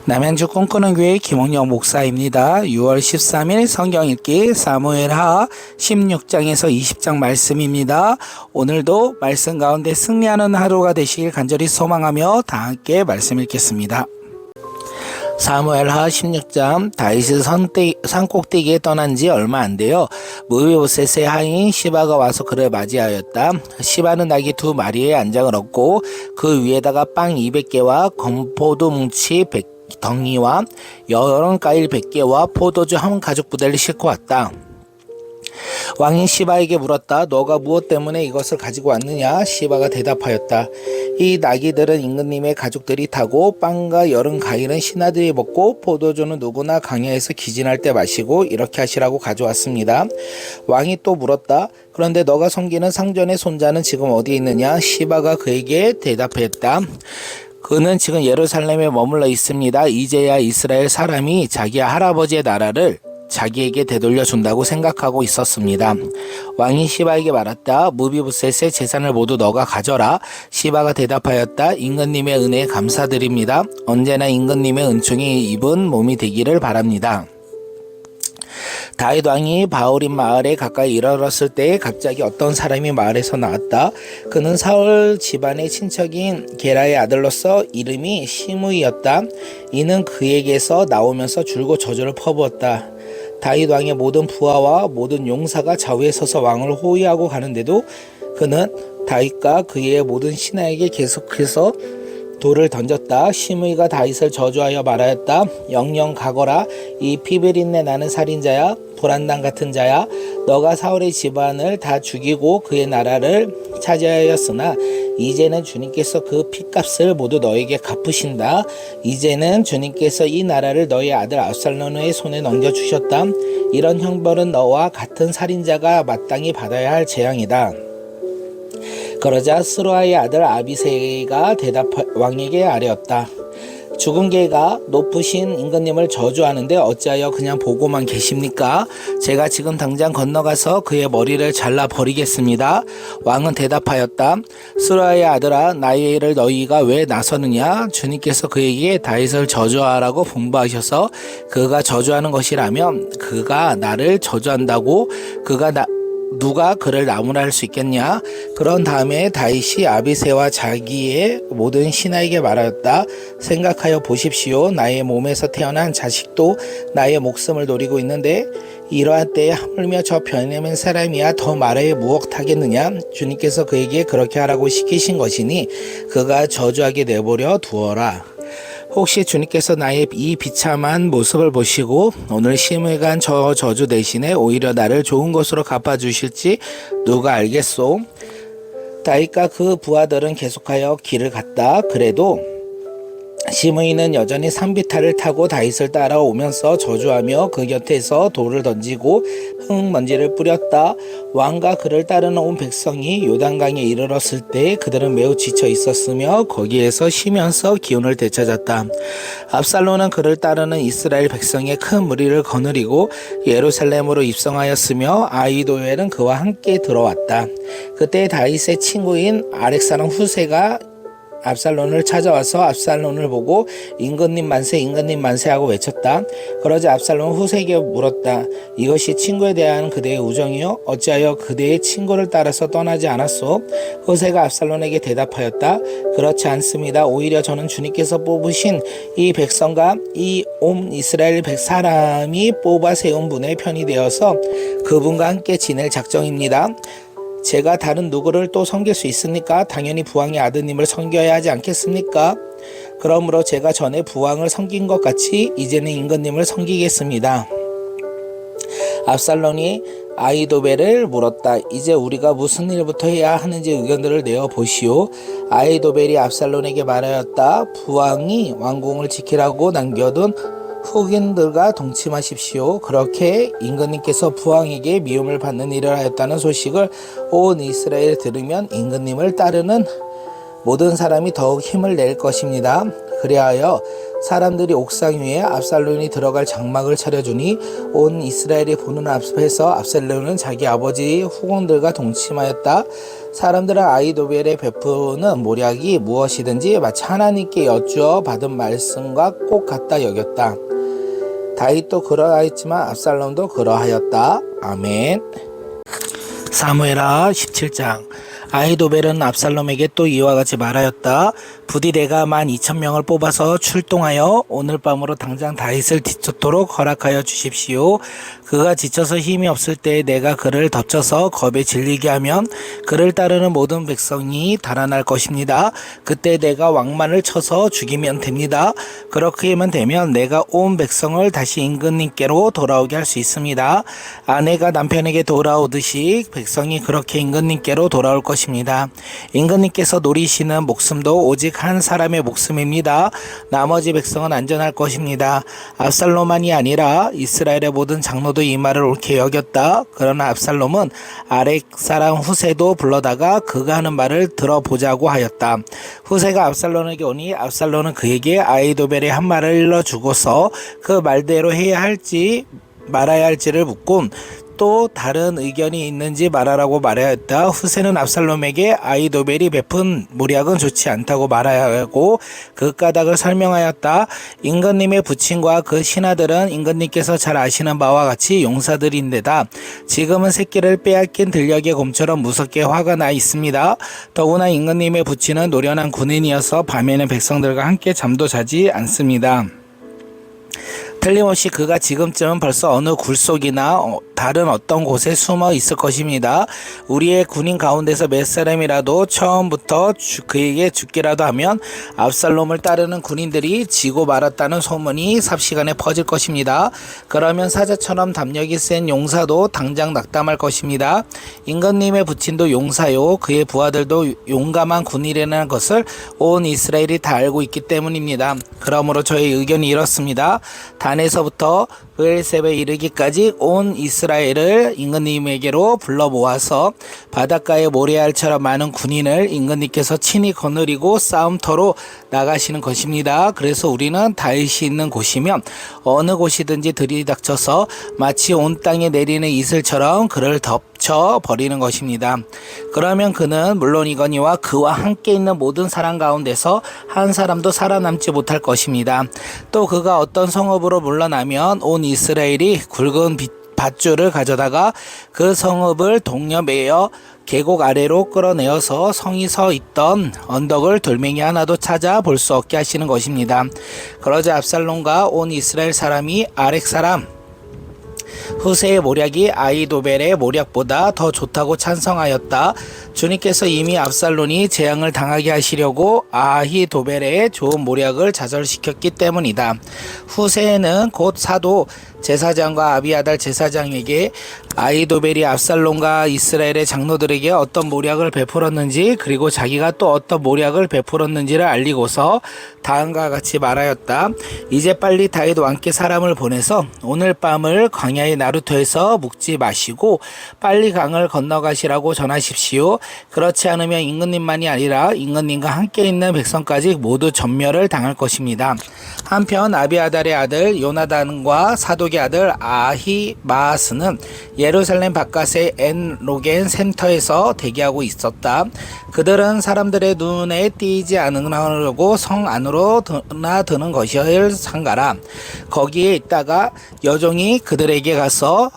남양주 꿈꾸는 교회 김홍영 목사입니다. 6월 13일 성경 읽기 사무엘하 16장에서 20장 말씀입니다. 오늘도 말씀 가운데 승리하는 하루가 되시길 간절히 소망하며 다 함께 말씀 읽겠습니다. 사무엘하 16장. 다윗이 산꼭대기에 떠난 지 얼마 안 돼요. 무비보셋의 하인 시바가 와서 그를 맞이하였다. 시바는 나귀 2마리의 안장을 얻고 그 위에다가 빵 200개와 건포도 뭉치 100덩이와 여러 과일 100개와 포도주 한 가죽 부대를 싣고 왔다. 왕이 시바에게 물었다. 너가 무엇 때문에 이것을 가지고 왔느냐? 시바가 대답하였다. 이 나귀들은 임금님의 가족들이 타고 빵과 여름 과일은 신하들이 먹고 포도주는 누구나 강야에서 기진할 때 마시고 이렇게 하시라고 가져왔습니다. 왕이 또 물었다. 그런데 너가 섬기는 상전의 손자는 지금 어디 있느냐? 시바가 그에게 대답했다. 그는 지금 예루살렘에 머물러 있습니다. 이제야 이스라엘 사람이 자기 할아버지의 나라를 자기에게 되돌려 준다고 생각하고 있었습니다. 왕이 시바에게 말했다. 무비보셋의 재산을 모두 너가 가져라. 시바가 대답하였다. 임금님의 은혜에 감사드립니다. 언제나 임금님의 은총이 입은 몸이 되기를 바랍니다. 다윗 왕이 바울임 마을에 가까이 이르렀을 때 갑자기 어떤 사람이 마을에서 나왔다. 그는 사울 집안의 친척인 게라의 아들로서 이름이 시므이였다. 이는 그에게서 나오면서 줄곧 저주를 퍼부었다. 다윗 왕의 모든 부하와 모든 용사가 좌우에 서서 왕을 호위하고 가는데도 그는 다윗과 그의 모든 신하에게 계속해서 돌을 던졌다. 시므이가 다윗을 저주하여 말하였다. 영영 가거라. 이 피비린내 나는 살인자야. 불안당 같은 자야. 너가 사울의 집안을 다 죽이고 그의 나라를 차지하였으나 이제는 주님께서 그 핏값을 모두 너에게 갚으신다. 이제는 주님께서 이 나라를 너의 아들 압살롬의 손에 넘겨주셨다. 이런 형벌은 너와 같은 살인자가 마땅히 받아야 할 재앙이다. 그러자 스루아의 아들 아비새가 왕에게 아뢰었다. 죽은 개가 높으신 임금님을 저주하는데 어찌하여 그냥 보고만 계십니까? 제가 지금 당장 건너가서 그의 머리를 잘라 버리겠습니다. 왕은 대답하였다. 스루아의 아들아, 나의 일을 너희가 왜 나서느냐? 주님께서 그에게 다윗을 저주하라고 분부하셔서 그가 저주하는 것이라면 그가 나를 저주한다고 누가 그를 나무랄 수 있겠냐? 그런 다음에 다윗이 아비새와 자기의 모든 신하에게 말하였다. 생각하여 보십시오. 나의 몸에서 태어난 자식도 나의 목숨을 노리고 있는데 이러한 때에 하물며 저 변해맨 사람이야 더 말하여 무엇하겠느냐? 주님께서 그에게 그렇게 하라고 시키신 것이니 그가 저주하게 내버려 두어라. 혹시 주님께서 나의 이 비참한 모습을 보시고 오늘 시므이가 한 저 저주 대신에 오히려 나를 좋은 것으로 갚아주실지 누가 알겠소? 다윗과 그 부하들은 계속하여 길을 갔다. 그래도 시므이는 여전히 산비탈을 타고 다윗을 따라오면서 저주하며 그 곁에서 돌을 던지고 흙먼지를 뿌렸다. 왕과 그를 따르는 온 백성이 요단강에 이르렀을 때 그들은 매우 지쳐 있었으며 거기에서 쉬면서 기운을 되찾았다. 압살롬은 그를 따르는 이스라엘 백성의 큰 무리를 거느리고 예루살렘으로 입성하였으며 아히도벨은 그와 함께 들어왔다. 그때 다윗의 친구인 아렉사람 후세가 압살롬을 찾아와서 압살롬을 보고 임금님 만세 임금님 만세 하고 외쳤다. 그러자 압살롬은 후세에게 물었다. 이것이 친구에 대한 그대의 우정이요? 어찌하여 그대의 친구를 따라서 떠나지 않았소? 후세가 압살롬에게 대답하였다. 그렇지 않습니다. 오히려 저는 주님께서 뽑으신 이 백성과 이 온 이스라엘 사람이 뽑아 세운 분의 편이 되어서 그분과 함께 지낼 작정입니다. 제가 다른 누구를 또 섬길 수 있습니까? 당연히 부왕의 아드님을 섬겨야 하지 않겠습니까? 그러므로 제가 전에 부왕을 섬긴 것 같이 이제는 임금님을 섬기겠습니다. 압살롬이 아히도벨을 물었다. 이제 우리가 무슨 일부터 해야 하는지 의견들을 내어보시오. 아히도벨이 압살롬에게 말하였다. 부왕이 왕궁을 지키라고 남겨둔 후긴들과 동침하십시오. 그렇게 임금님께서 부왕에게 미움을 받는 일을 하였다는 소식을 온 이스라엘에 들으면 임금님을 따르는 모든 사람이 더욱 힘을 낼 것입니다. 그리하여 사람들이 옥상 위에 압살롬이 들어갈 장막을 차려주니 온 이스라엘이 보는 앞에서 압살롬은 자기 아버지 후궁들과 동침하였다. 사람들은 아히도벨의 베푸는 모략이 무엇이든지 마치 하나님께 여쭈어 받은 말씀과 꼭 같다 여겼다. 다윗도 그러하였지만 압살롬도 그러하였다. 아멘. 사무엘하 17장. 아히도벨은 압살롬에게 또 이와 같이 말하였다. 부디 내가 12,000명을 뽑아서 출동하여 오늘 밤으로 당장 다윗을 뒤쫓도록 허락하여 주십시오. 그가 지쳐서 힘이 없을 때 내가 그를 덮쳐서 겁에 질리게 하면 그를 따르는 모든 백성이 달아날 것입니다. 그때 내가 왕만을 쳐서 죽이면 됩니다. 그렇게 하면 되면 내가 온 백성을 다시 임금님께로 돌아오게 할 수 있습니다. 아내가 남편에게 돌아오듯이 백성이 그렇게 임금님께로 돌아올 것입니다. 임금님께서 노리시는 목숨도 오직 한 사람의 목숨입니다. 나머지 백성은 안전할 것입니다. 압살롬만이 아니라 이스라엘의 모든 장로도 이 말을 옳게 여겼다. 그러나 압살롬은 아렉 사람 후세도 불러다가 그가 하는 말을 들어보자고 하였다. 후세가 압살롬에게 오니 압살롬은 그에게 아히도벨의 한 말을 일러주고서 그 말대로 해야 할지 말아야 할지를 묻곤 또 다른 의견이 있는지 말하라고 말하였다. 후세는 압살롬에게 아히도벨이 베푼 모략은 좋지 않다고 말하고 그 까닭을 설명하였다. 임금님의 부친과 그 신하들은 임금님께서 잘 아시는 바와 같이 용사들인데다 지금은 새끼를 빼앗긴 들녘의 곰처럼 무섭게 화가 나 있습니다. 더구나 임금님의 부친은 노련한 군인이어서 밤에는 백성들과 함께 잠도 자지 않습니다. 틀림없이 그가 지금쯤은 벌써 어느 굴속이나 다른 어떤 곳에 숨어 있을 것입니다. 우리의 군인 가운데서 몇 사람이라도 처음부터 그에게 죽기라도 하면 압살롬을 따르는 군인들이 지고 말았다는 소문이 삽시간에 퍼질 것입니다. 그러면 사자처럼 담력이 센 용사도 당장 낙담할 것입니다. 임금님의 부친도 용사요 그의 부하들도 용감한 군인이라는 것을 온 이스라엘이 다 알고 있기 때문입니다. 그러므로 저의 의견이 이렇습니다. 단에서부터 브엘셉에 이르기까지 온 이스라엘을 임금님에게로 불러 모아서 바닷가에 모래알처럼 많은 군인을 임금님께서 친히 거느리고 싸움터로 나가시는 것입니다. 그래서 우리는 다윗이 있는 곳이면 어느 곳이든지 들이닥쳐서 마치 온 땅에 내리는 이슬처럼 그를 덮쳐 버리는 것입니다. 그러면 그는 물론이거니와 그와 함께 있는 모든 사람 가운데서 한 사람도 살아남지 못할 것입니다. 또 그가 어떤 성읍으로 물러나면 온 이스라엘이 굵은 밧줄을 가져다가 그 성읍을 동여매어 계곡 아래로 끌어내어서 성이 서 있던 언덕을 돌멩이 하나도 찾아 볼 수 없게 하시는 것입니다. 그러자 압살롬과 온 이스라엘 사람이 아렉 사람 후세의 모략이 아히도벨의 모략보다 더 좋다고 찬성하였다. 주님께서 이미 압살롬이 재앙을 당하게 하시려고 아히도벨의 좋은 모략을 좌절시켰기 때문이다. 후세는 곧 사도 제사장과 아비아달 제사장에게 아히도벨이 압살롬과 이스라엘의 장로들에게 어떤 모략을 베풀었는지 그리고 자기가 또 어떤 모략을 베풀었는지를 알리고서 다음과 같이 말하였다. 이제 빨리 다윗 왕께 사람을 보내서 오늘 밤을 광야의 나루터에서 묵지 마시고 빨리 강을 건너가시라고 전하십시오. 그렇지 않으면 임금님만이 아니라 임금님과 함께 있는 백성까지 모두 전멸을 당할 것입니다. 한편 아비아달의 아들 요나단과 사독의 아들 아히마아스는 예루살렘 바깥의 엔로겐 센터에서 대기하고 있었다. 그들은 사람들의 눈에 띄지 않으려고 성 안으로 드나드는 것을 상가라. 거기에 있다가 여종이 그들에게 가서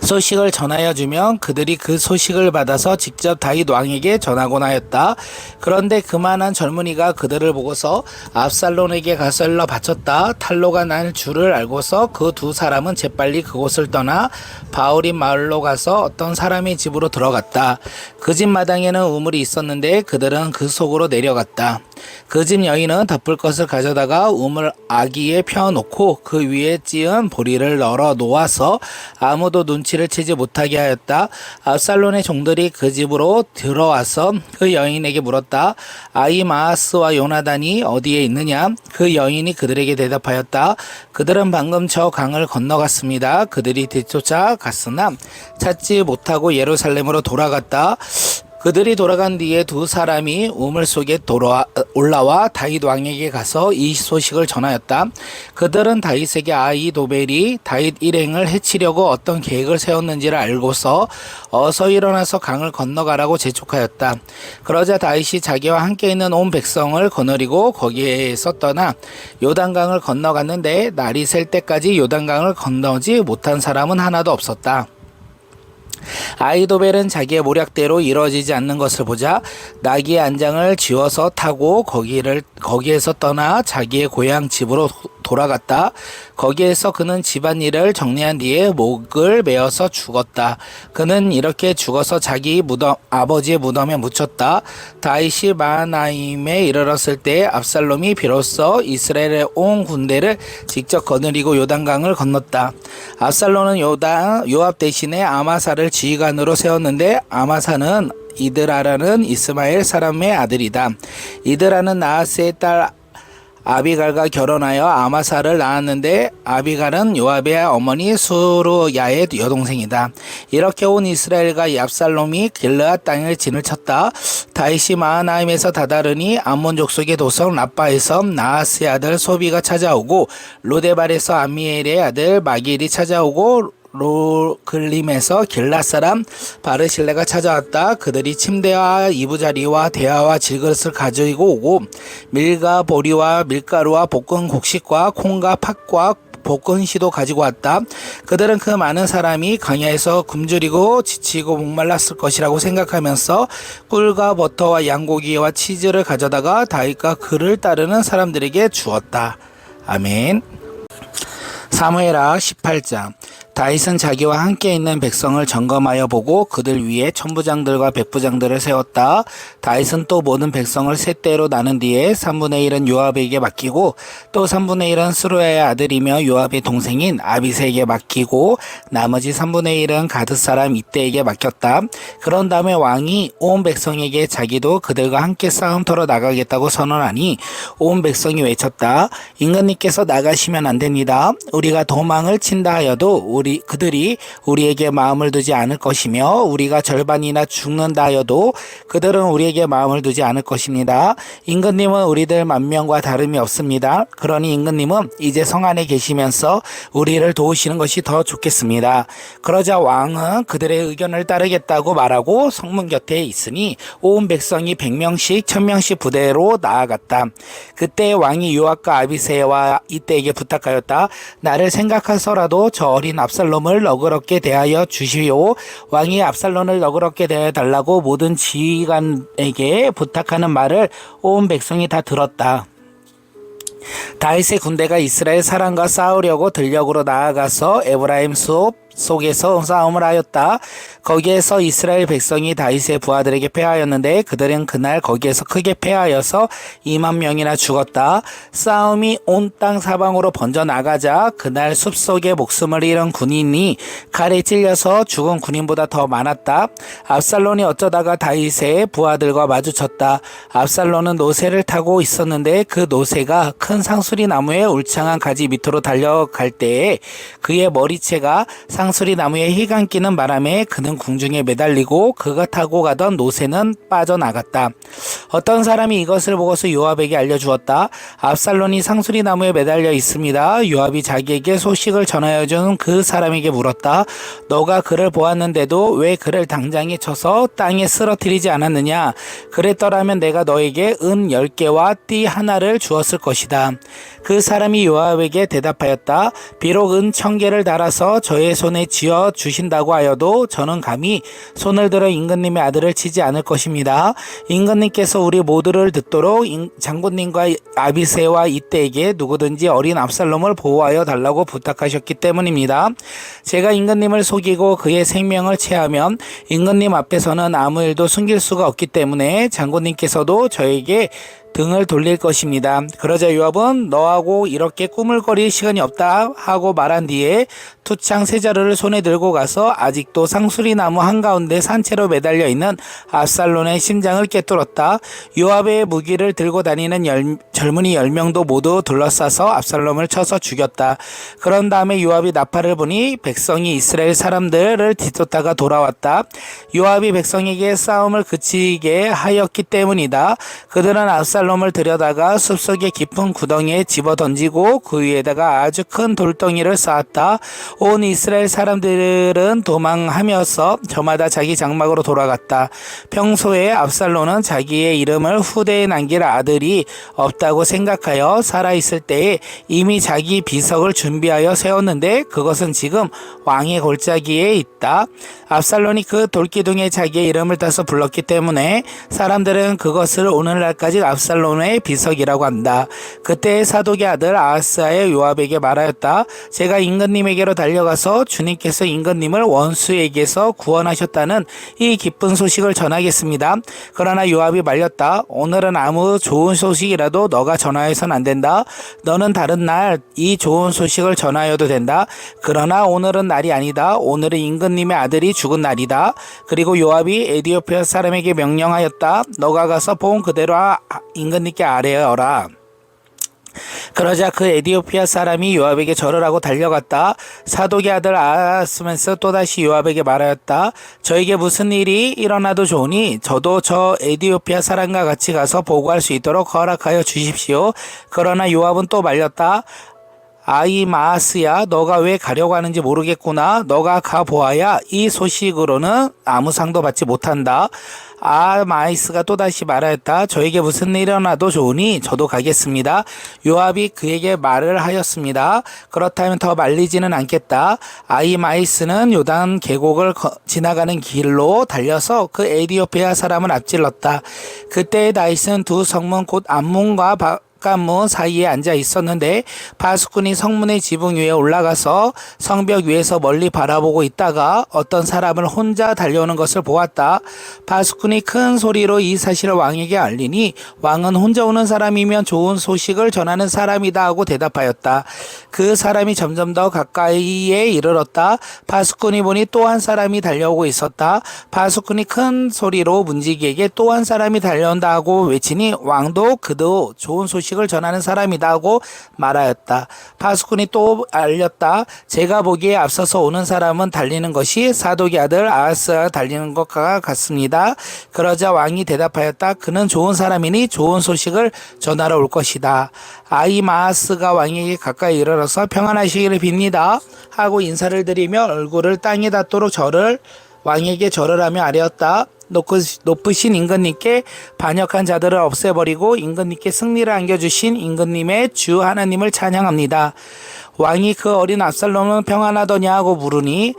소식을 전하여 주면 그들이 그 소식을 받아서 직접 다윗 왕에게 전하곤 하였다. 그런데 그만한 젊은이가 그들을 보고서 압살롬에게 가서 일러 바쳤다. 탈로가 난 줄을 알고서 그 두 사람은 재빨리 그곳을 떠나 바울임 마을로 가서 어떤 사람의 집으로 들어갔다. 그 집 마당에는 우물이 있었는데 그들은 그 속으로 내려갔다. 그 집 여인은 덮을 것을 가져다가 우물 아기에 펴놓고 그 위에 찧은 보리를 널어 놓아서 아무도 눈치를 채지 못하게 하였다. 압살롬의 종들이 그 집으로 들어와서 그 여인에게 물었다. 아히마아스와 요나단이 어디에 있느냐? 그 여인이 그들에게 대답하였다. 그들은 방금 저 강을 건너갔습니다. 그들이 뒤쫓아 갔으나 찾지 못하고 예루살렘으로 돌아갔다. 그들이 돌아간 뒤에 두 사람이 우물 속에 올라와 다윗 왕에게 가서 이 소식을 전하였다. 그들은 다윗에게 아히도벨이 다윗 일행을 해치려고 어떤 계획을 세웠는지를 알고서 어서 일어나서 강을 건너가라고 재촉하였다. 그러자 다윗이 자기와 함께 있는 온 백성을 거느리고 거기에서 떠나 요단강을 건너갔는데 날이 셀 때까지 요단강을 건너지 못한 사람은 하나도 없었다. 아히도벨은 자기의 모략대로 이루어지지 않는 것을 보자 나귀의 안장을 지워서 타고 거기에서 떠나 자기의 고향 집으로 돌아갔다. 거기에서 그는 집안일을 정리한 뒤에 목을 메어서 죽었다. 그는 이렇게 죽어서 자기 아버지의 무덤에 묻혔다. 다윗이 마하나임에 이르렀을 때 압살롬이 비로소 이스라엘의 온 군대를 직접 거느리고 요단강을 건넜다. 압살롬은 요압 대신에 아마사를 지휘관으로 세웠는데 아마사는 이드라라는 이스마엘 사람의 아들이다. 이드라는 나하스의 딸 아비갈과 결혼하여 아마사를 낳았는데 아비갈은 요압의 어머니 수루야의 여동생이다. 이렇게 온 이스라엘과 압살롬이 길르앗 땅에 진을 쳤다. 다윗이 마하나임에서 다다르니 암몬 족속의 도성 라빠에서 나하스의 아들 소비가 찾아오고 로데발에서 암미엘의 아들 마길이 찾아오고 로글림에서 길랏 사람 바르실레가 찾아왔다. 그들이 침대와 이부자리와 대야와 질그릇을 가지고 오고 밀과 보리와 밀가루와 볶은 곡식과 콩과 팥과 볶은 시도 가지고 왔다. 그들은 그 많은 사람이 광야에서 굶주리고 지치고 목말랐을 것이라고 생각하면서 꿀과 버터와 양고기와 치즈를 가져다가 다윗과 그를 따르는 사람들에게 주었다. 아멘. 사무엘하 18장. 다윗은 자기와 함께 있는 백성을 점검하여 보고 그들 위에 천부장들과 백부장들을 세웠다. 다윗은 또 모든 백성을 셋대로 나눈 뒤에 3분의 1은 요압에게 맡기고 또 3분의 1은 스루야의 아들이며 요압의 동생인 아비새에게 맡기고 나머지 3분의 1은 가드 사람 이때에게 맡겼다. 그런 다음에 왕이 온 백성에게 자기도 그들과 함께 싸움터로 나가겠다고 선언하니 온 백성이 외쳤다. 임금님께서 나가시면 안 됩니다. 우리가 도망을 친다 하여도 그들이 우리에게 마음을 두지 않을 것이며 우리가 절반이나 죽는다 하여도 그들은 우리에게 마음을 두지 않을 것입니다. 임금님은 우리들 만명과 다름이 없습니다. 그러니 임금님은 이제 성 안에 계시면서 우리를 도우시는 것이 더 좋겠습니다. 그러자 왕은 그들의 의견을 따르겠다고 말하고 성문 곁에 있으니 온 백성이 100명씩 1000명씩 부대로 나아갔다. 그때 왕이 요압과 아비새와 이때에게 부탁하였다. 나를 생각하서라도 저 어린 압살롬을 너그럽게 대하여 주시오. 왕이 압살롬을 너그럽게 대하여 달라고 모든 지휘관에게 부탁하는 말을 온 백성이 다 들었다. 다윗의 군대가 이스라엘 사람과 싸우려고 들녘으로 나아가서 에브라임 숲 속에서 싸움을 하였다. 거기에서 이스라엘 백성이 다윗의 부하들에게 패하였는데 그들은 그날 거기에서 크게 패하여서 2만 명이나 죽었다. 싸움이 온 땅 사방으로 번져나가자 그날 숲속에 목숨을 잃은 군인이 칼에 찔려서 죽은 군인보다 더 많았다. 압살롬이 어쩌다가 다윗의 부하들과 마주쳤다. 압살롬은 노새를 타고 있었는데 그 노새가 큰 상수리 나무의 울창한 가지 밑으로 달려갈 때에 그의 머리채가 상수리 나무에 희간 끼는 바람에 그는 궁중에 매달리고 그가 타고 가던 노새는 빠져나갔다. 어떤 사람이 이것을 보고서 요압에게 알려주었다. 압살롬이 상수리 나무에 매달려 있습니다. 요압이 자기에게 소식을 전하여 준 그 사람에게 물었다. 너가 그를 보았는데도 왜 그를 당장에 쳐서 땅에 쓰러뜨리지 않았느냐? 그랬더라면 내가 너에게 은 10개와 띠 하나를 주었을 것이다. 그 사람이 요압에게 대답하였다. 비록 은 1000개를 달아서 저의 손에 쥐어 주신다고 하여도 저는 감히 손을 들어 임금님의 아들을 치지 않을 것입니다. 임금님께서 우리 모두를 듣도록 장군님과 아비새와 이때에게 누구든지 어린 압살롬을 보호하여 달라고 부탁하셨기 때문입니다. 제가 임금님을 속이고 그의 생명을 취하면 임금님 앞에서는 아무 일도 숨길 수가 없기 때문에 장군님께서도 저에게 등을 돌릴 것입니다. 그러자 요압은 너하고 이렇게 꾸물거릴 시간이 없다 하고 말한 뒤에 투창 세 자루를 손에 들고 가서 아직도 상수리 나무 한가운데 산채로 매달려 있는 압살롬의 심장을 꿰뚫었다. 요압의 무기를 들고 다니는 젊은이 10명도 모두 둘러싸서 압살롬을 쳐서 죽였다. 그런 다음에 요압이 나팔을 보니 백성이 이스라엘 사람들을 뒤쫓다가 돌아왔다. 요압이 백성에게 싸움을 그치게 하였기 때문이다. 그들은 압살롬을 들여다가 숲속의 깊은 구덩이에 집어 던지고 그 위에다가 아주 큰 돌덩이를 쌓았다. 온 이스라엘 사람들은 도망하면서 저마다 자기 장막으로 돌아갔다. 평소에 압살롬은 자기의 이름을 후대에 남길 아들이 없다고 생각하여 살아있을 때에 이미 자기 비석을 준비하여 세웠는데 그것은 지금 왕의 골짜기에 있다. 압살롬이 그 돌기둥에 자기의 이름을 따서 불렀기 때문에 사람들은 그것을 오늘날까지 압살롬의 비석이라고 한다. 그때 사독의 아들 아하스야 요압에게 말하였다. 제가 임금님에게로 달려가서 주님께서 임금님을 원수에게서 구원하셨다는 이 기쁜 소식을 전하겠습니다. 그러나 요압이 말렸다. 오늘은 아무 좋은 소식이라도 너가 전하여선 안 된다. 너는 다른 날 이 좋은 소식을 전하여도 된다. 그러나 오늘은 날이 아니다. 오늘은 임금님의 아들이 죽은 날이다. 그리고 요압이 에디오피아 사람에게 명령하였다. 너가 가서 본 그대로 임금님께 아뢰어라. 그러자 그 에디오피아 사람이 요압에게 절을 하고 달려갔다. 사독의 아들 아하스면서 또다시 요압에게 말하였다. 저에게 무슨 일이 일어나도 좋으니 저도 저 에디오피아 사람과 같이 가서 보고할 수 있도록 허락하여 주십시오. 그러나 요압은 또 말렸다. 아히마아스야, 너가 왜 가려고 하는지 모르겠구나. 너가 가보아야 이 소식으로는 아무 상도 받지 못한다. 아마이스가 또다시 말하였다. 저에게 무슨 일이 일어나도 좋으니 저도 가겠습니다. 요압이 그에게 말을 하였습니다. 그렇다면 더 말리지는 않겠다. 아히마이스는 요단 계곡을 지나가는 길로 달려서 그 에디오피아 사람을 앞질렀다. 그때 다윗은 두 성문 곧 암문과 갑문 사이에 앉아 있었는데 바수꾼이 성문의 지붕 위에 올라가서 성벽 위에서 멀리 바라보고 있다가 어떤 사람을 혼자 달려오는 것을 보았다. 바수꾼이 큰 소리로 이 사실을 왕에게 알리니 왕은 혼자 오는 사람이면 좋은 소식을 전하는 사람이다 하고 대답하였다. 그 사람이 점점 더 가까이에 이르렀다. 바수꾼이 보니 또 한 사람이 달려오고 있었다. 바수꾼이 큰 소리로 문지기에게 또 한 사람이 달려온다 하고 외치니 왕도 그도 좋은 소식을 전하는 사람이다 하고 말하였다. 바수꾼이 또 알렸다. 제가 보기에 앞서서 오는 사람은 달리는 것이 사독의 아들 아하스가 달리는 것과 같습니다. 그러자 왕이 대답하였다. 그는 좋은 사람이니 좋은 소식을 전하러 올 것이다. 아히마아스가 왕에게 가까이 이르러서 평안하시기를 빕니다 하고 인사를 드리며 얼굴을 땅에 닿도록 왕에게 절을 하며 아뢰었다. 높으신 임금님께 반역한 자들을 없애버리고 임금님께 승리를 안겨주신 임금님의 주 하나님을 찬양합니다. 왕이 그 어린 압살롬은 평안하더냐 하고 물으니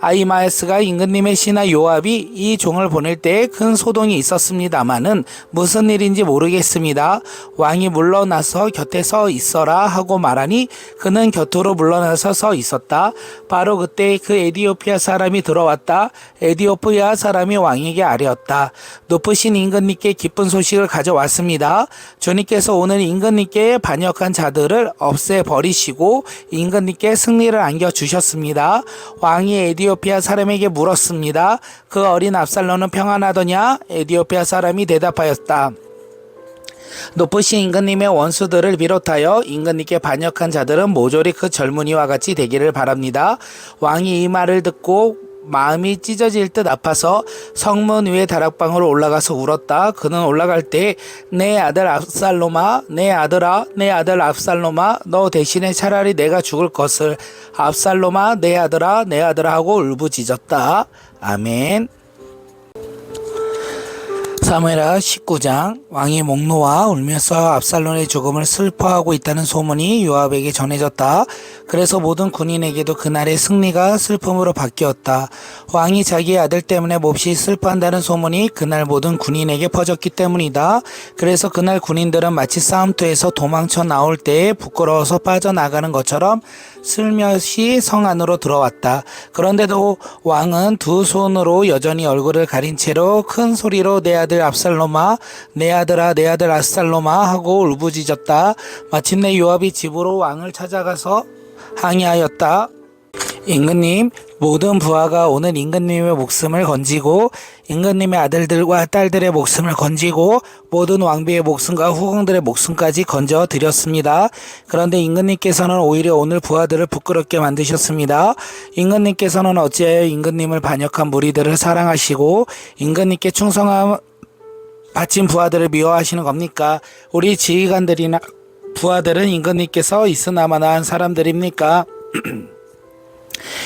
아히마아스가 임금님의 신하 요압이 이 종을 보낼 때 큰 소동이 있었습니다마는 무슨 일인지 모르겠습니다. 왕이 물러나서 곁에 서 있어라 하고 말하니 그는 곁으로 물러나서 서 있었다. 바로 그때 그 에디오피아 사람이 들어왔다. 에디오피아 사람이 왕에게 아뢰었다. 높으신 임금님께 기쁜 소식을 가져왔습니다. 주님께서 오늘 임금님께 반역한 자들을 없애버리시고 임금님께 승리를 안겨주셨습니다. 왕이 에디오피아 사람에게 물었습니다. 그 어린 압살롬은 평안하더냐? 에디오피아 사람이 대답하였다. 높으신 임금님의 원수들을 비롯하여 임금님께 반역한 자들은 모조리 그 젊은이와 같이 되기를 바랍니다. 왕이 이 말을 듣고 마음이 찢어질 듯 아파서 성문 위에 다락방으로 올라가서 울었다. 그는 올라갈 때 내 아들 압살롬아, 내 아들아, 내 아들 압살롬아, 너 대신에 차라리 내가 죽을 것을. 압살롬아, 내 아들아, 내 아들아 하고 울부짖었다. 아멘. 사무엘하 19장. 왕이 목 놓아 울면서 압살롬의 죽음을 슬퍼하고 있다는 소문이 요압에게 전해졌다. 그래서 모든 군인에게도 그날의 승리가 슬픔으로 바뀌었다. 왕이 자기의 아들 때문에 몹시 슬퍼한다는 소문이 그날 모든 군인에게 퍼졌기 때문이다. 그래서 그날 군인들은 마치 싸움터에서 도망쳐 나올 때에 부끄러워서 빠져나가는 것처럼 슬며시 성 안으로 들어왔다. 그런데도 왕은 두 손으로 여전히 얼굴을 가린 채로 큰 소리로 내 아들 압살롬아, 내 아들아, 내 아들 압살롬아 하고 울부짖었다. 마침내 요압이 집으로 왕을 찾아가서 항의하였다. 임금님, 모든 부하가 오늘 임금님의 목숨을 건지고 임금님의 아들들과 딸들의 목숨을 건지고 모든 왕비의 목숨과 후궁들의 목숨까지 건져 드렸습니다. 그런데 임금님께서는 오히려 오늘 부하들을 부끄럽게 만드셨습니다. 임금님께서는 어찌하여 임금님을 반역한 무리들을 사랑하시고 임금님께 충성함 바친 부하들을 미워하시는 겁니까? 우리 지휘관들이나 부하들은 임금님께서 있으나마나한 사람들입니까?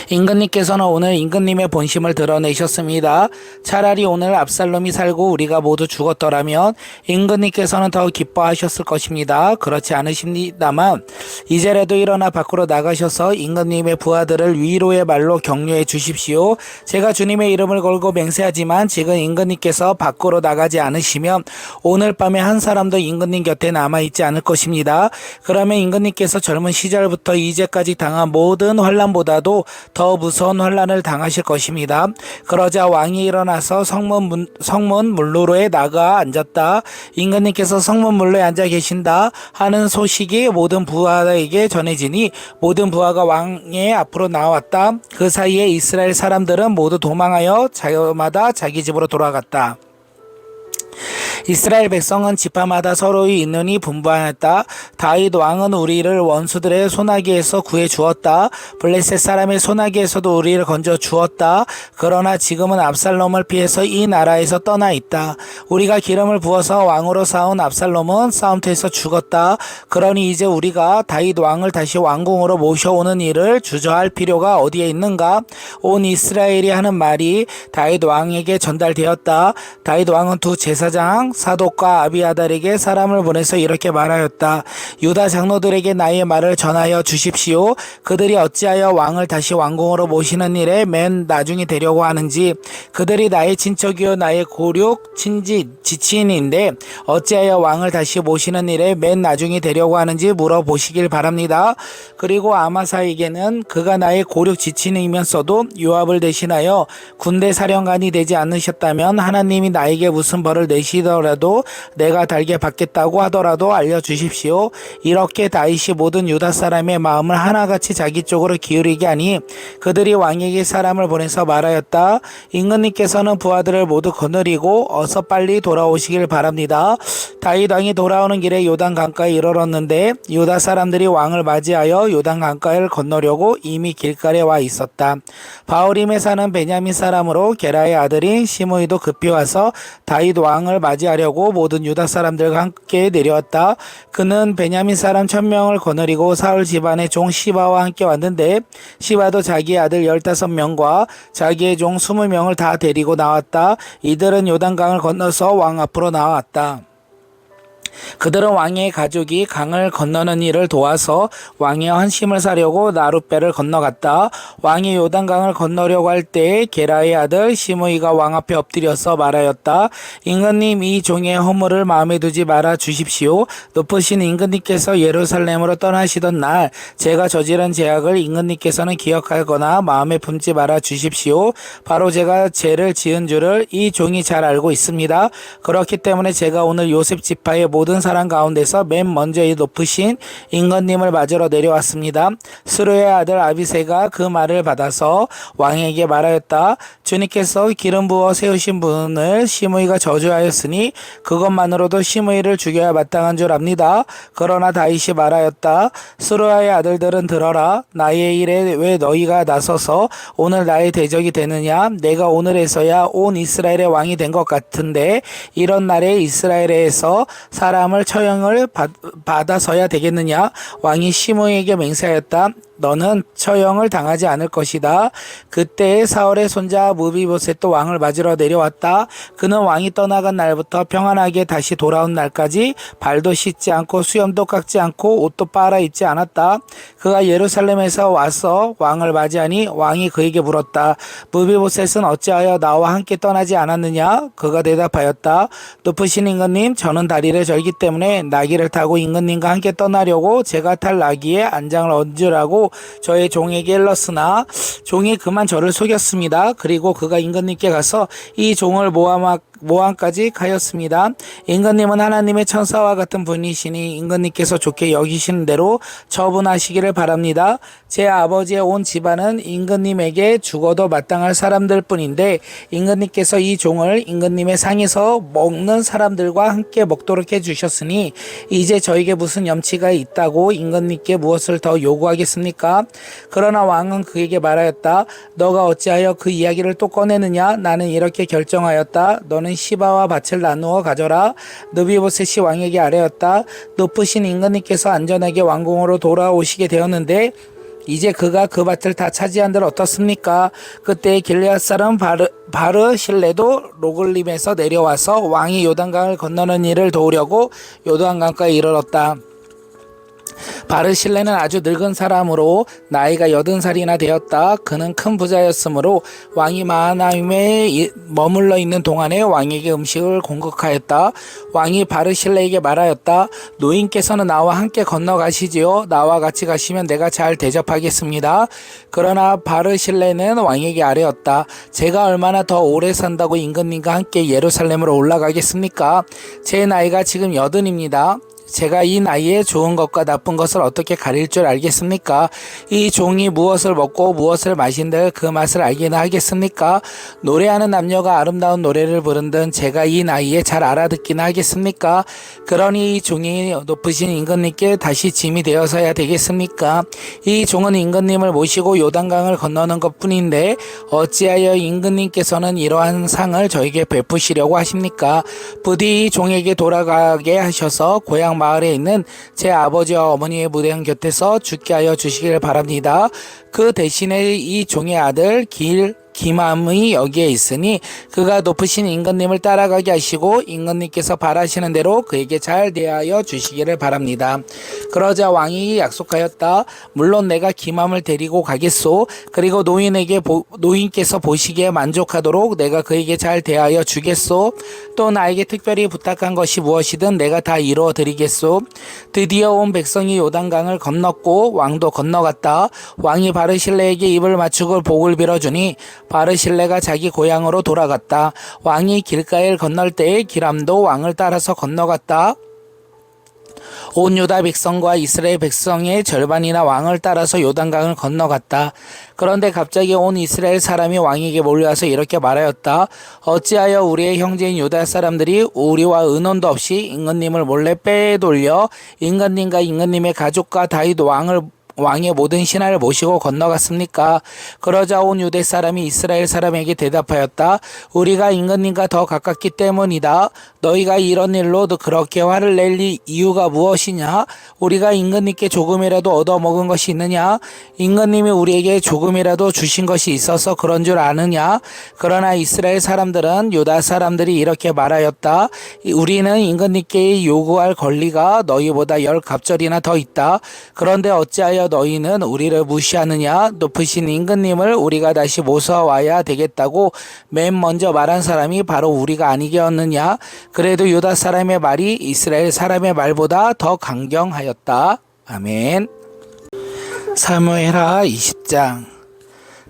임금님께서는 오늘 임금님의 본심을 드러내셨습니다. 차라리 오늘 압살롬이 살고 우리가 모두 죽었더라면 임금님께서는 더 기뻐하셨을 것입니다. 그렇지 않으십니다만 이제라도 일어나 밖으로 나가셔서 임금님의 부하들을 위로의 말로 격려해 주십시오. 제가 주님의 이름을 걸고 맹세하지만 지금 임금님께서 밖으로 나가지 않으시면 오늘 밤에 한 사람도 임금님 곁에 남아있지 않을 것입니다. 그러면 임금님께서 젊은 시절부터 이제까지 당한 모든 환난보다도 더 무서운 환난을 당하실 것입니다. 그러자 왕이 일어나서 성문 문로에 나가 앉았다. 임금님께서 성문 문로에 앉아 계신다 하는 소식이 모든 부하에게 전해지니 모든 부하가 왕의 앞으로 나왔다. 그 사이에 이스라엘 사람들은 모두 도망하여 자마다 자기 집으로 돌아갔다. 이스라엘 백성은 지파마다 서로의 인연이 분분하였다. 다윗 왕은 우리를 원수들의 손아귀에서 구해 주었다. 블레셋 사람의 손아귀에서도 우리를 건져 주었다. 그러나 지금은 압살롬을 피해서 이 나라에서 떠나 있다. 우리가 기름을 부어서 왕으로 쌓은 압살롬은 싸움터에서 죽었다. 그러니 이제 우리가 다윗 왕을 다시 왕궁으로 모셔오는 일을 주저할 필요가 어디에 있는가? 온 이스라엘이 하는 말이 다윗 왕에게 전달되었다. 다윗 왕은 두 제사장 사독과 아비아달에게 사람을 보내서 이렇게 말하였다. 유다 장로들에게 나의 말을 전하여 주십시오. 그들이 어찌하여 왕을 다시 왕궁으로 모시는 일에 맨 나중에 되려고 하는지. 그들이 나의 친척이요 나의 고륙 지친인데 어찌하여 왕을 다시 모시는 일에 맨 나중에 되려고 하는지 물어보시길 바랍니다. 그리고 아마사에게는 그가 나의 고륙 지친이면서도 요압을 대신하여 군대 사령관이 되지 않으셨다면 하나님이 나에게 무슨 벌을 내시더라도 내가 달게 받겠다고 하더라도 알려주십시오. 이렇게 다윗이 모든 유다 사람의 마음을 하나같이 자기 쪽으로 기울이게 하니 그들이 왕에게 사람을 보내서 말하였다. 임금님께서는 부하들을 모두 거느리고 어서 빨리 돌아오시길 바랍니다. 다윗 왕이 돌아오는 길에 요단 강가에 이르렀는데 유다 사람들이 왕을 맞이하여 요단 강가를 건너려고 이미 길가에 와 있었다. 바울임에 사는 베냐민 사람으로 게라의 아들인 시므이도 급히 와서 다윗 왕을 맞이하려고 모든 유다 사람들과 함께 내려왔다. 그는 베냐민 사람 1000명을 거느리고 사울 집안의 종 시바와 함께 왔는데 시바도 자기의 아들 15명과 자기의 종 20명을 다 데리고 나왔다. 이들은 요단강을 건너서 왕 앞으로 나왔다. 그들은 왕의 가족이 강을 건너는 일을 도와서 왕의 환심을 사려고 나룻배를 건너갔다. 왕이 요단강을 건너려고 할 때에 게라의 아들 시므이가 왕 앞에 엎드려서 말하였다. 임금님, 이 종의 허물을 마음에 두지 말아 주십시오. 높으신 임금님께서 예루살렘으로 떠나시던 날 제가 저지른 죄악을 임금님께서는 기억하거나 마음에 품지 말아 주십시오. 바로 제가 죄를 지은 줄을 이 종이 잘 알고 있습니다. 그렇기 때문에 제가 오늘 요셉 지파의 모든 사람 가운데서 맨 먼저 이 높으신 임금님을 맞으러 내려왔습니다. 스루의 아들 아비새가 그 말을 받아서 왕에게 말하였다. 주님께서 기름 부어 세우신 분을 시므이가 저주하였으니 그것만으로도 시므이를 죽여야 마땅한 줄 압니다. 그러나 다윗이 말하였다. 스루의 아들들은 들어라. 나의 일에 왜 너희가 나서서 오늘 나의 대적이 되느냐? 내가 오늘에서야 온 이스라엘의 왕이 된 것 같은데 이런 날에 이스라엘에서 사람을 처형을 받아서야 되겠느냐? 왕이 시므이에게 맹세하였다. 너는 처형을 당하지 않을 것이다. 그때 사울의 손자 무비보셋도 왕을 맞으러 내려왔다. 그는 왕이 떠나간 날부터 평안하게 다시 돌아온 날까지 발도 씻지 않고 수염도 깎지 않고 옷도 빨아 입지 않았다. 그가 예루살렘에서 와서 왕을 맞이하니 왕이 그에게 물었다. 무비보셋은 어찌하여 나와 함께 떠나지 않았느냐? 그가 대답하였다. 높으신 임금님, 저는 다리를 절기 때문에 나귀를 타고 임금님과 함께 떠나려고 제가 탈 나귀에 안장을 얹으라고 말씀으로 저의 종에게 일렀으나 종이 그만 저를 속였습니다. 그리고 그가 임금님께 가서 이 종을 모함까지 가였습니다. 임금님은 하나님의 천사와 같은 분이시니 임금님께서 좋게 여기시는 대로 처분하시기를 바랍니다. 제 아버지의 온 집안은 임금님에게 죽어도 마땅할 사람들 뿐인데 임금님께서 이 종을 임금님의 상에서 먹는 사람들과 함께 먹도록 해주셨으니 이제 저에게 무슨 염치가 있다고 임금님께 무엇을 더 요구하겠습니까? 그러나 왕은 그에게 말하였다. 너가 어찌하여 그 이야기를 또 꺼내느냐? 나는 이렇게 결정하였다. 너는 시바와 밭을 나누어 가져라. 느비보셋이 왕에게 아뢰었다. 높으신 임금님께서 안전하게 왕궁으로 돌아오시게 되었는데 이제 그가 그 밭을 다 차지한들 어떻습니까? 그때 길르앗 사람 바르실레도 로글림에서 내려와서 왕이 요단강을 건너는 일을 도우려고 요단강가에 이르렀다. 바르실레는 아주 늙은 사람으로 나이가 80살이나 되었다. 그는 큰 부자였으므로 왕이 마하나임에 머물러 있는 동안에 왕에게 음식을 공급하였다. 왕이 바르실레에게 말하였다. 노인께서는 나와 함께 건너가시지요. 나와 같이 가시면 내가 잘 대접하겠습니다. 그러나 바르실레는 왕에게 아뢰었다. 제가 얼마나 더 오래 산다고 임금님과 함께 예루살렘으로 올라가겠습니까? 제 나이가 지금 80입니다. 제가 이 나이에 좋은 것과 나쁜 것을 어떻게 가릴 줄 알겠습니까? 이 종이 무엇을 먹고 무엇을 마신들 그 맛을 알기나 하겠습니까? 노래하는 남녀가 아름다운 노래를 부른든 제가 이 나이에 잘 알아듣기나 하겠습니까? 그러니 이 종이 높으신 임금님께 다시 짐이 되어서야 되겠습니까? 이 종은 임금님을 모시고 요단강을 건너는 것뿐인데 어찌하여 임금님께서는 이러한 상을 저에게 베푸시려고 하십니까? 부디 이 종에게 돌아가게 하셔서 고향 마을에 있는 제 아버지와 어머니의 무덤 곁에서 죽게 하여 주시길 바랍니다. 그 대신에 이 종의 아들 기맘이 여기에 있으니 그가 높으신 임금님을 따라가게 하시고 임금님께서 바라시는 대로 그에게 잘 대하여 주시기를 바랍니다. 그러자 왕이 약속하였다. 물론 내가 기맘을 데리고 가겠소. 그리고 노인께서 보시기에 만족하도록 내가 그에게 잘 대하여 주겠소. 또 나에게 특별히 부탁한 것이 무엇이든 내가 다 이루어 드리겠소. 드디어 온 백성이 요단강을 건넜고 왕도 건너갔다. 왕이 바르실레에게 입을 맞추고 복을 빌어주니 바르실레가 자기 고향으로 돌아갔다. 왕이 길가를 건널 때에 기람도 왕을 따라서 건너갔다. 온 유다 백성과 이스라엘 백성의 절반이나 왕을 따라서 요단강을 건너갔다. 그런데 갑자기 온 이스라엘 사람이 왕에게 몰려와서 이렇게 말하였다. 어찌하여 우리의 형제인 유다 사람들이 우리와 의논도 없이 임금님을 몰래 빼돌려 임금님과 임금님의 가족과 다윗 왕의 모든 신하를 모시고 건너갔습니까? 그러자 온 유대 사람이 이스라엘 사람에게 대답하였다. 우리가 임금님과 더 가깝기 때문이다. 너희가 이런 일로 그렇게 화를 낼 이유가 무엇이냐? 우리가 임금님께 조금이라도 얻어먹은 것이 있느냐? 임금님이 우리에게 조금이라도 주신 것이 있어서 그런 줄 아느냐? 그러나 이스라엘 사람들은 유다 사람들이 이렇게 말하였다. 우리는 임금님께 요구할 권리가 너희보다 10갑절이나 더 있다. 그런데 어찌하여 너희는 우리를 무시하느냐? 높으신 임금님을 우리가 다시 모셔와야 되겠다고 맨 먼저 말한 사람이 바로 우리가 아니겠느냐? 그래도 유다 사람의 말이 이스라엘 사람의 말보다 더 강경하였다. 아멘. 사무엘하 20장.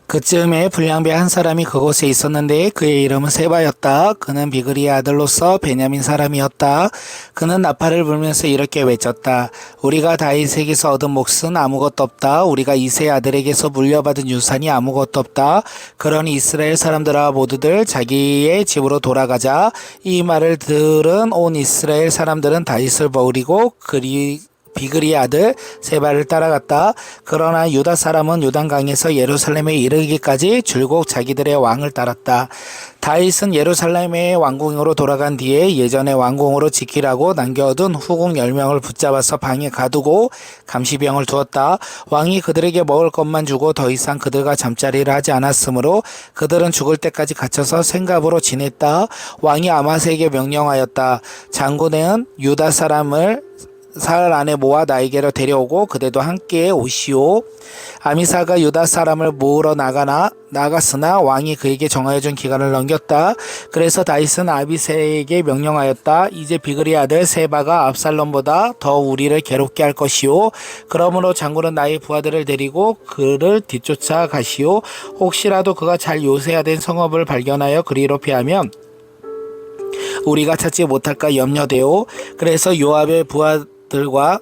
그쯤에 불량배 한 사람이 그곳에 있었는데 그의 이름은 세바였다. 그는 비그리의 아들로서 베냐민 사람이었다. 그는 나팔을 불면서 이렇게 외쳤다. 우리가 다윗에게서 얻은 몫은 아무것도 없다. 우리가 이새의 아들에게서 물려받은 유산이 아무것도 없다. 그러니 이스라엘 사람들아 모두들 자기의 집으로 돌아가자. 이 말을 들은 온 이스라엘 사람들은 다윗을 버리고 비그리의 아들 세바를 따라갔다. 그러나 유다 사람은 요단강에서 예루살렘에 이르기까지 줄곧 자기들의 왕을 따랐다. 다윗은 예루살렘의 왕궁으로 돌아간 뒤에 예전의 왕궁으로 지키라고 남겨둔 후궁 10명을 붙잡아서 방에 가두고 감시병을 두었다. 왕이 그들에게 먹을 것만 주고 더 이상 그들과 잠자리를 하지 않았으므로 그들은 죽을 때까지 갇혀서 생갑으로 지냈다. 왕이 아마스에게 명령하였다. 장군은 유다 사람을 사흘 안에 모아 나에게로 데려오고 그대도 함께 오시오. 아미사가 유다 사람을 모으러 나갔으나 왕이 그에게 정하여준 기간을 넘겼다. 그래서 다윗은 아비새에게 명령하였다. 이제 비그리 아들 세바가 압살롬보다 더 우리를 괴롭게 할 것이오. 그러므로 장군은 나의 부하들을 데리고 그를 뒤쫓아 가시오. 혹시라도 그가 잘 요새화된 성읍을 발견하여 그리로 피하면 우리가 찾지 못할까 염려되오. 그래서 요압의 부하들과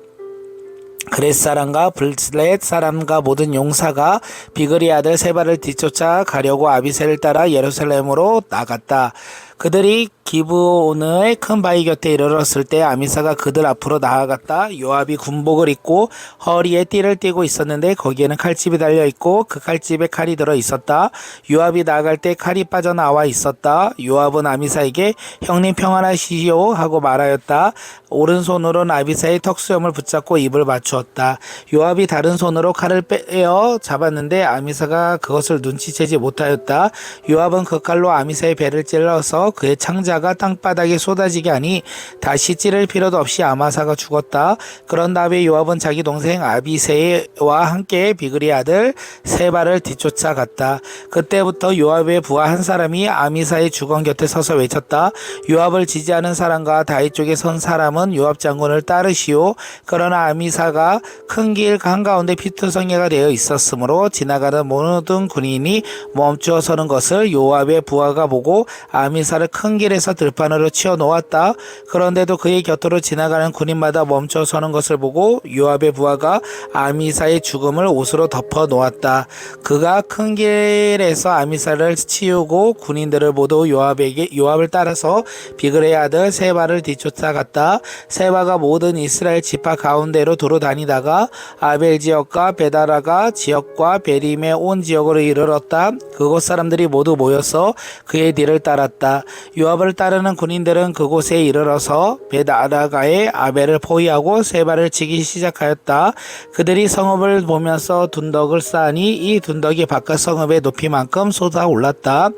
그렛 사람과 블렛 사람과 모든 용사가 비그리 아들 세바를 뒤쫓아 가려고 아비새를 따라 예루살렘으로 나갔다. 그들이 기브온의 큰 바위 곁에 이르렀을 때 아미사가 그들 앞으로 나아갔다. 요압이 군복을 입고 허리에 띠를 띠고 있었는데 거기에는 칼집이 달려 있고 그 칼집에 칼이 들어 있었다. 요압이 나아갈 때 칼이 빠져나와 있었다. 요압은 아미사에게 형님 평안하시오 하고 말하였다. 오른손으로는 아비사의 턱수염을 붙잡고 입을 맞추었다. 요압이 다른 손으로 칼을 빼어 잡았는데 아미사가 그것을 눈치채지 못하였다. 요압은 그 칼로 아미사의 배를 찔러서 그의 창자가 땅바닥에 쏟아지게 하니 다시 찌를 필요도 없이 아마사가 죽었다. 그런 다음에 요압은 자기 동생 아비새와 함께 비그리 아들 세바를 뒤쫓아갔다. 그때부터 요압의 부하 한 사람이 아미사의 주건 곁에 서서 외쳤다. 요압을 지지하는 사람과 다윗 쪽에 선 사람은 요압 장군을 따르시오. 그러나 아미사가 큰 길 한가운데 피투성이가 되어 있었으므로 지나가는 모든 군인이 멈추어 서는 것을 요압의 부하가 보고 아미사를 큰 길에서 들판으로 치워 놓았다. 그런데도 그의 곁으로 지나가는 군인마다 멈춰 서는 것을 보고 요압의 부하가 아미사의 죽음을 옷으로 덮어 놓았다. 그가 큰 길에서 아미사를 치우고 군인들을 모두 요압을 따라서 비그레의 아들 세바를 뒤쫓아갔다. 세바가 모든 이스라엘 지파 가운데로 도로 다니다가 아벨 지역과 베다라가 지역과 베림의 온 지역으로 이르렀다. 그곳 사람들이 모두 모여서 그의 뒤를 따랐다. 요압을 따르는 군인들은 그곳에 이르러서 베다라가의 아벨을 포위하고 세바를 치기 시작하였다. 그들이 성읍을 보면서 둔덕을 쌓으니 이 둔덕이 바깥 성읍의 높이만큼 솟아올랐다.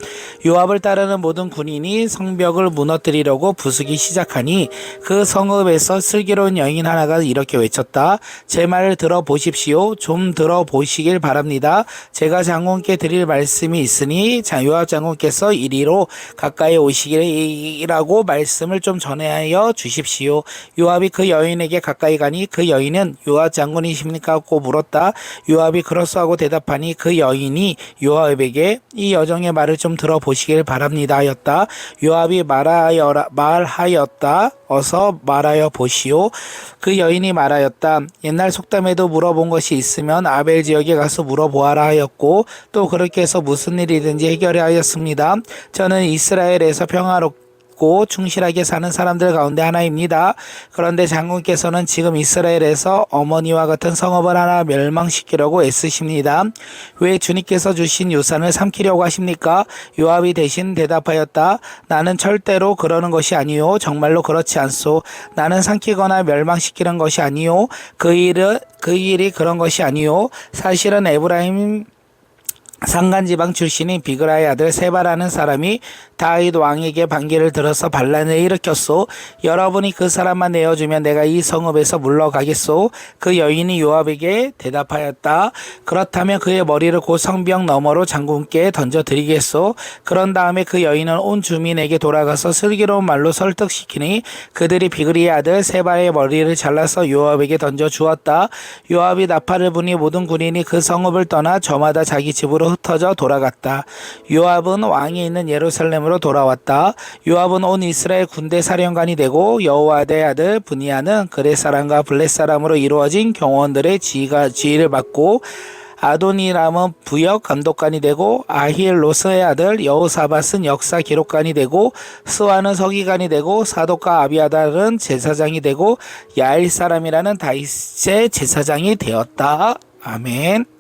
요압을 따르는 모든 군인이 성벽을 무너뜨리려고 부수기 시작하니 그 성읍에서 슬기로운 여인 하나가 이렇게 외쳤다. 제 말을 들어보십시오. 좀 들어보시길 바랍니다. 제가 장군께 드릴 말씀이 있으니 요압 장군께서 이리로 가까이 오시기라고 말씀을 좀 전하여 주십시오. 요압이 그 여인에게 가까이 가니 그 여인은 요압 장군이십니까? 하고 물었다. 요압이 그렇소 하고 대답하니 그 여인이 요압에게 이 여정의 말을 좀 들어보시길 바랍니다 하였다. 요압이 말하였다. 어서 말하여 보시오. 그 여인이 말하였다. 옛날 속담에도 물어본 것이 있으면 아벨 지역에 가서 물어보아라 하였고 또 그렇게 해서 무슨 일이든지 해결해 하였습니다. 저는 이스라엘에서 평화롭고 충실하게 사는 사람들 가운데 하나입니다. 그런데 장군께서는 지금 이스라엘에서 어머니와 같은 성읍을 하나 멸망시키려고 애쓰십니다. 왜 주님께서 주신 유산을 삼키려고 하십니까? 요압이 대신 대답하였다. 나는 절대로 그러는 것이 아니요. 정말로 그렇지 않소. 나는 삼키거나 멸망시키는 것이 아니요. 그 일이 그런 것이 아니요. 사실은 에브라임 산간지방 출신인 비그라의 아들 세바라는 사람이 다윗 왕에게 반기를 들어서 반란을 일으켰소. 여러분이 그 사람만 내어주면 내가 이 성읍에서 물러가겠소. 그 여인이 요압에게 대답하였다. 그렇다면 그의 머리를 곧 성벽 너머로 장군께 던져드리겠소. 그런 다음에 그 여인은 온 주민에게 돌아가서 슬기로운 말로 설득시키니 그들이 비그리의 아들 세바의 머리를 잘라서 요압에게 던져주었다. 요압이 나팔을 부니 모든 군인이 그 성읍을 떠나 저마다 자기 집으로 흩어져 돌아갔다. 요압은 왕이 있는 예루살렘으로 돌아왔다. 요압은 온 이스라엘 군대 사령관이 되고 여호와의 아들 브니아는 그렛 사람과 블렛 사람으로 이루어진 경호원들의 지휘를 받고 아도니람은 부역 감독관이 되고 아히엘로스의 아들 여호사밧은 역사 기록관이 되고 스와는 서기관이 되고 사독과 아비아달은 제사장이 되고 야일 사람이라는 다윗의 제사장이 되었다. 아멘.